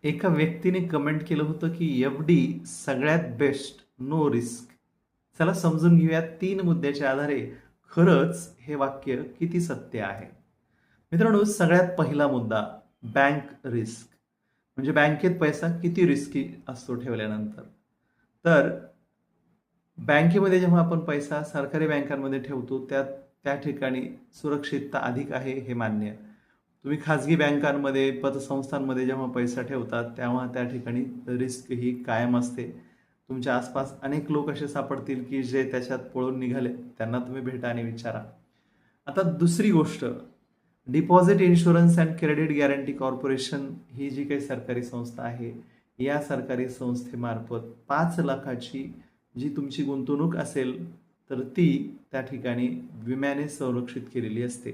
एका व्यक्तीने कमेंट केलं होतं की एफ-डी सगळ्यात बेस्ट, नो रिस्क. चला समजून घेऊया 3 मुद्द्याच्या आधारे खरंच हे वाक्य किती सत्य आहे. मित्रांनो, सगळ्यात पहिला मुद्दा बँक रिस्क. म्हणजे बँकेत पैसा किती रिस्की असतो ठेवल्यानंतर. तर बँकेमध्ये जेव्हा आपण पैसा सरकारी बँकांमध्ये ठेवतो त्या त्या ठिकाणी सुरक्षितता अधिक आहे हे मान्य. तुम्ही खाजगी बँकांमध्ये, पतसंस्थांमध्ये जेव्हा पैसा ठेवतात तेव्हा त्या ठिकाणी रिस्क ही कायम असते. तुमच्या आसपास अनेक लोक असे सापडतील की जे त्याच्यात पळून निघाले, त्यांना तुम्ही भेटा आणि विचारा. आता दुसरी गोष्ट, deposit insurance and credit guarantee corporation ही जी काही सरकारी संस्था आहे, या सरकारी संस्थेमार्फत 5 लाखाची जी तुमची गुंतवणूक असेल तर ती त्या ठिकाणी विम्याने संरक्षित केलेली असते.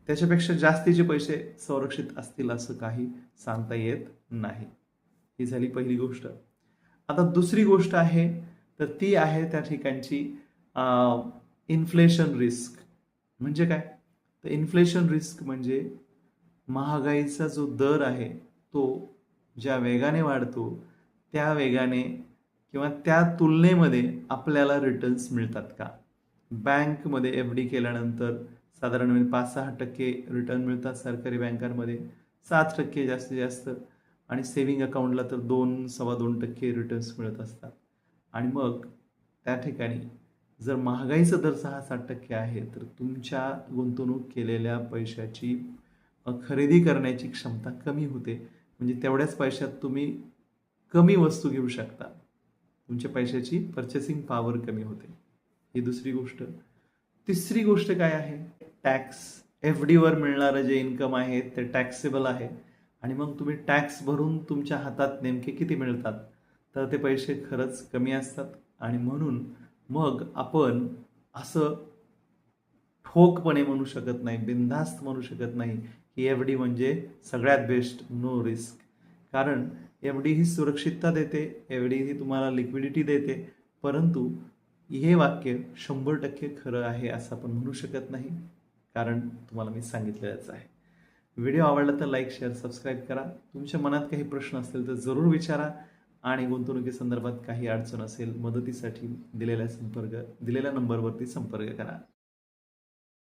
त्याच्यापेक्षा जास्तीचे पैसे संरक्षित असतील असं काही सांगता येत नाही. ही झाली पहिली गोष्ट. आता दुसरी गोष्ट आहे तर ती आहे त्या ठिकाणची इन्फ्लेशन रिस्क. म्हणजे काय? तर इन्फ्लेशन रिस्क म्हणजे महागाईचा जो दर आहे तो ज्या वेगाने वाढतो त्या वेगाने किंवा त्या तुलनेमध्ये आपल्याला रिटर्न्स मिळतात का? बँकमध्ये एफ-डी केल्यानंतर साधारण 5-6% रिटर्न मिळतात सरकारी बँकांमध्ये, 7% जास्तीत जास्त, आणि सेव्हिंग अकाउंटला तर 2-2.25% रिटर्न्स मिळत असतात. आणि मग त्या ठिकाणी जर महागाईचा दर 6-7% आहे तर तुमच्या गुंतवणूक केलेल्या पैशाची खरेदी करण्याची क्षमता कमी होते. म्हणजे तेवढ्याच पैशात तुम्ही कमी वस्तू घेऊ शकता. तुमच्या पैशाची पर्चेसिंग पॉवर कमी होते. ही दुसरी गोष्ट. तिसरी गोष्ट काय आहे? टॅक्स. एफ-डीवर मिळणारं जे इन्कम आहे ते टॅक्सेबल आहे आणि मग तुम्ही टॅक्स भरून तुमच्या हातात नेमके किती मिळतात तर ते पैसे खरंच कमी असतात. आणि म्हणून मग आपण असं ठोकपणे म्हणू शकत नाही, बिनधास्त म्हणू शकत नाही की एफ-डी म्हणजे सगळ्यात बेस्ट, नो रिस्क. कारण एफ-डी ही सुरक्षितता देते, एफ-डी ही तुम्हाला लिक्विडिटी देते, परंतु हे वाक्य 100% खरं आहे असं आपण म्हणू शकत नाही, कारण तुम्हाला मी सांगितलेलंच आहे. व्हिडिओ आवडला तर लाईक, शेअर, सबस्क्राईब करा. तुमच्या मनात काही प्रश्न असतील तर जरूर विचारा आणि गुंतवणुकीसंदर्भात काही अडचण असेल, मदतीसाठी दिलेल्या नंबरवरती संपर्क करा.